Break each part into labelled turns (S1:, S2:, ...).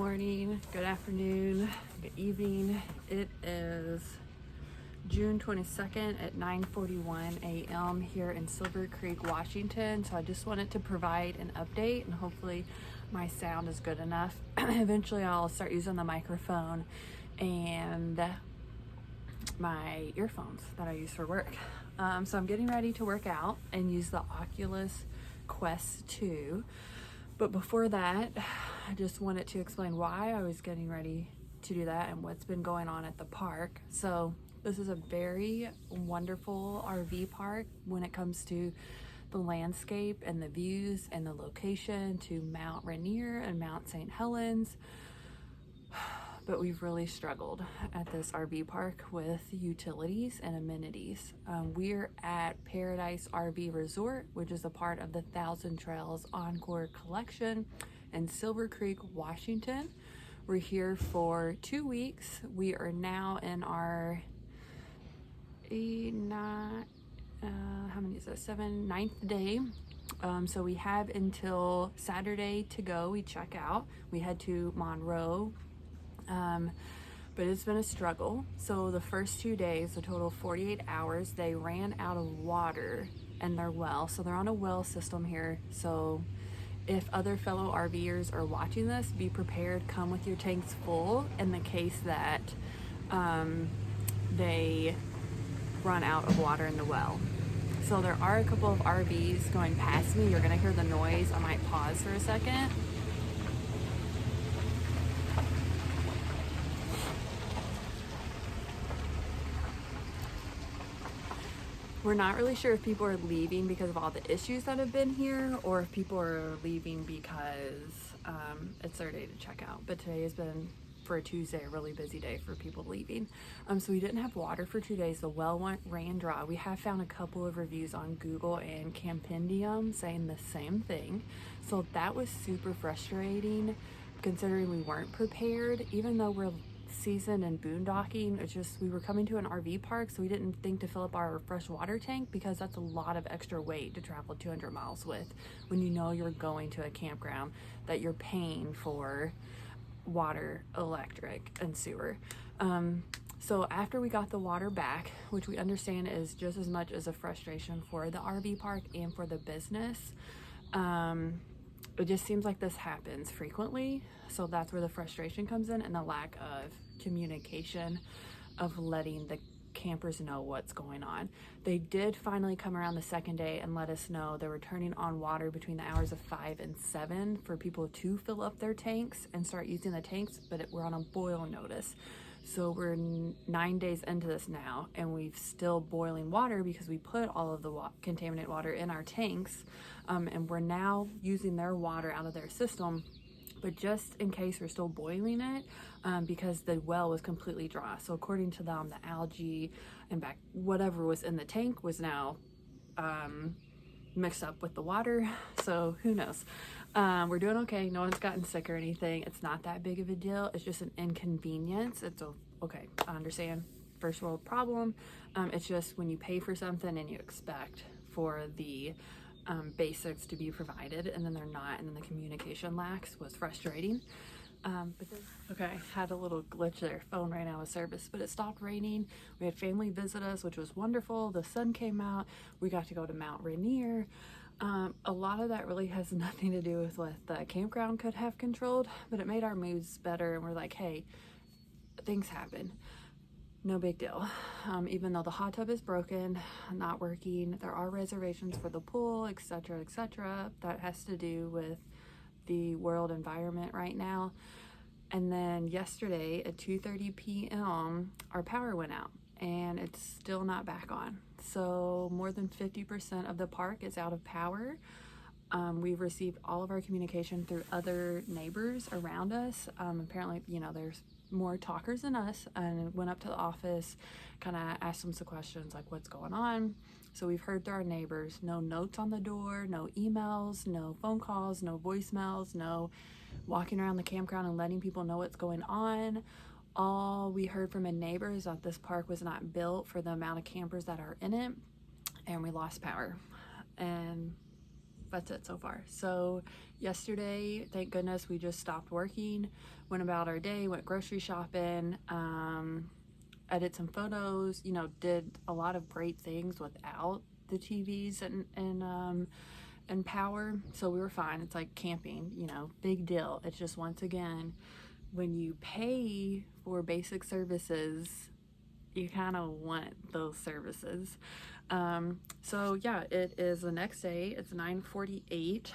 S1: morning, good afternoon, good evening. It is June 22nd at 9:41 a.m. here in Silver Creek, Washington. So I just wanted to provide an update and hopefully my sound is good enough. Eventually I'll start using the microphone and my earphones that I use for work. So I'm getting ready to work out and use the Oculus Quest 2. But before that, I just wanted to explain why I was getting ready to do that and what's been going on at the park. So this is a very wonderful RV park when it comes to the landscape and the views and the location to Mount Rainier and Mount St. Helens. But we've really struggled at this RV park with utilities and amenities. We're at Paradise RV Resort, which is a part of the Thousand Trails Encore Collection in Silver Creek, Washington. We're here for 2 weeks. We are now in our ninth day. So we have until Saturday to go. We check out. We head to Monroe. But it's been a struggle. So the first 2 days, a total of 48 hours, they ran out of water in their well. So they're on a well system here. So if other fellow RVers are watching this, be prepared, come with your tanks full in the case that they run out of water in the well. So there are a couple of RVs going past me. You're gonna hear the noise. I might pause for a second. We're not really sure if people are leaving because of all the issues that have been here or if people are leaving because it's their day to check out. But today has been, for a Tuesday, a really busy day for people leaving. So we didn't have water for 2 days. The well ran dry. We have found a couple of reviews on Google and Campendium saying the same thing. So that was super frustrating considering we weren't prepared, even though we're season and boondocking. It's just we were coming to an RV park, so we didn't think to fill up our fresh water tank because that's a lot of extra weight to travel 200 miles with when you know you're going to a campground that you're paying for water, electric, and sewer. So after we got the water back, which we understand is just as much as a frustration for the RV park and for the business, it just seems like this happens frequently. So that's where the frustration comes in and the lack of communication of letting the campers know what's going on. They did finally come around the second day and let us know they were turning on water between the hours of 5 and 7 for people to fill up their tanks and start using the tanks, but we're on a boil notice. So we're 9 days into this now and we've still boiling water because we put all of the contaminated water in our tanks, and we're now using their water out of their system. But just in case we're still boiling it, because the well was completely dry. So according to them, the algae and whatever was in the tank was now mixed up with the water. So who knows? We're doing okay. No one's gotten sick or anything. It's not that big of a deal. It's just an inconvenience. It's okay. I understand. First world problem. It's just when you pay for something and you expect for the basics to be provided and then they're not, and then the communication lacks was frustrating. Okay, had a little glitch there. Phone ran out of service, but it stopped raining. We had family visit us, which was wonderful. The sun came out. We got to go to Mount Rainier. A lot of that really has nothing to do with what the campground could have controlled, but it made our moods better. And we're like, hey, things happen. No big deal. Even though the hot tub is broken, not working, there are reservations for the pool, etc., etc. That has to do with the world environment right now. And then yesterday at 2:30 p.m. our power went out and it's still not back on. So more than 50% of the park is out of power. We've received all of our communication through other neighbors around us. Apparently, there's more talkers than us, and went up to the office, kind of asked them some questions like what's going on. So we've heard through our neighbors, no notes on the door, no emails, no phone calls, no voicemails, no walking around the campground and letting people know what's going on. All we heard from a neighbor is that this park was not built for the amount of campers that are in it, and we lost power. And that's it so far. So yesterday, thank goodness, we just stopped working, went about our day, went grocery shopping, edited some photos, you know, did a lot of great things without the TVs and power. So we were fine. It's like camping, you know, big deal. It's just, once again, when you pay for basic services, you kind of want those services. So yeah, it is the next day. It's 9:48.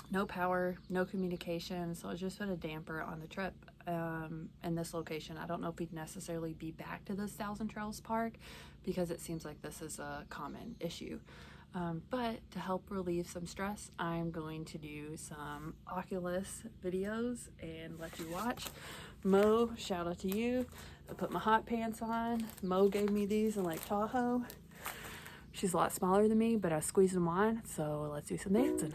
S1: No power, no communication, so it's just been a damper on the trip. In this location, I don't know if we'd necessarily be back to this Thousand Trails Park, because it seems like this is a common issue. But to help relieve some stress, I'm going to do some Oculus videos and let you watch. Mo, shout out to you. I put my hot pants on. Mo gave me these in Lake Tahoe. She's a lot smaller than me, but I squeezed them on, so let's do some dancing.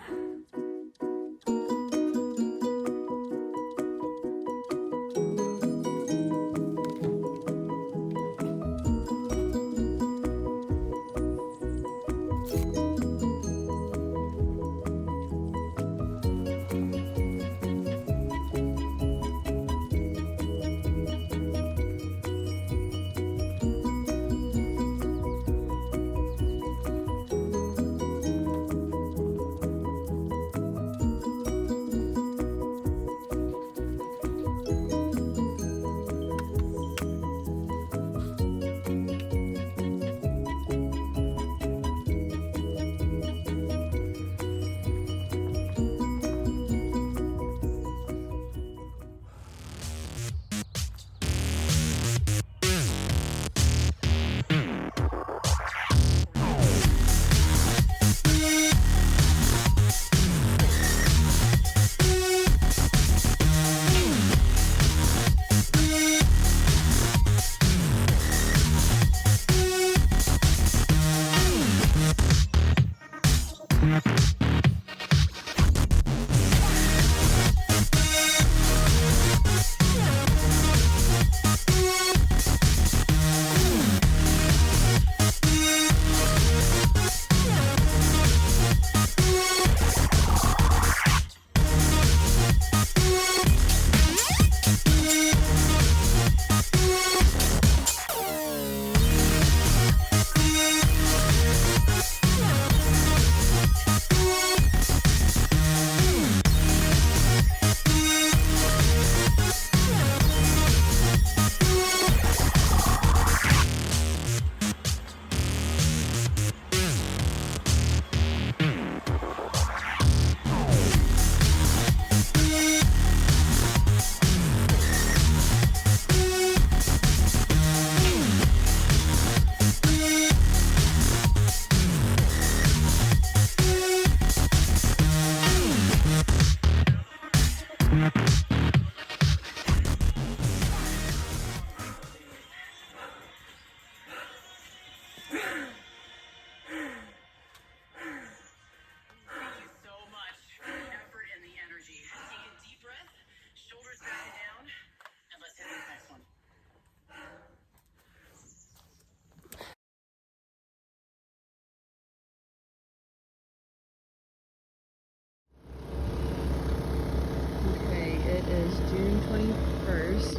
S1: June 21st,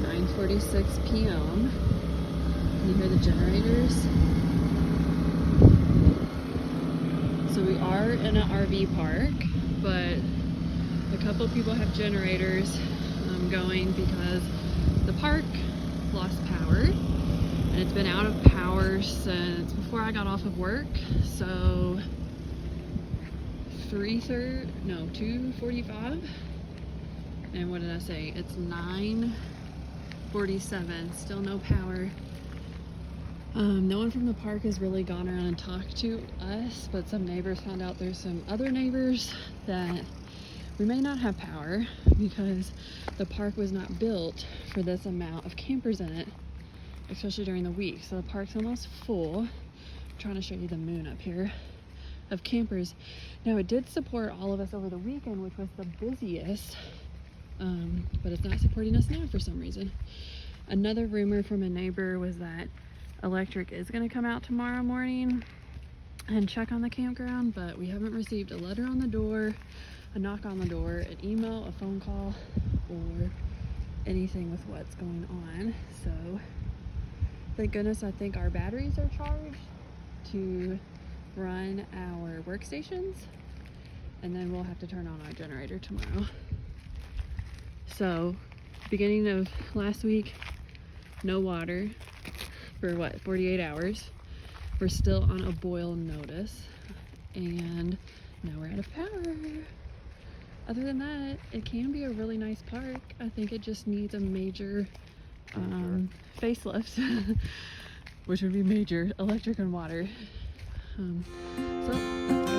S1: 9:46 p.m. Can you hear the generators? So we are in an RV park, but a couple people have generators going because the park lost power, and it's been out of power since before I got off of work. So 2:45. And what did I say? It's 9:47, still no power. No one from the park has really gone around and talked to us, but some neighbors found out there's some other neighbors that we may not have power because the park was not built for this amount of campers in it, especially during the week. So the park's almost full. I'm trying to show you the moon up here of campers. Now it did support all of us over the weekend, which was the busiest. But it's not supporting us now for some reason. Another rumor from a neighbor was that electric is going to come out tomorrow morning. and check on the campground, but we haven't received a letter on the door, a knock on the door, an email, a phone call, or anything with what's going on. So thank goodness I think our batteries are charged to run our workstations, and then we'll have to turn on our generator tomorrow. So beginning of last week, no water for what, 48 hours. We're still on a boil notice, and now we're out of power. Other than that, it can be a really nice park. I think it just needs a major facelift, which would be major electric and water. So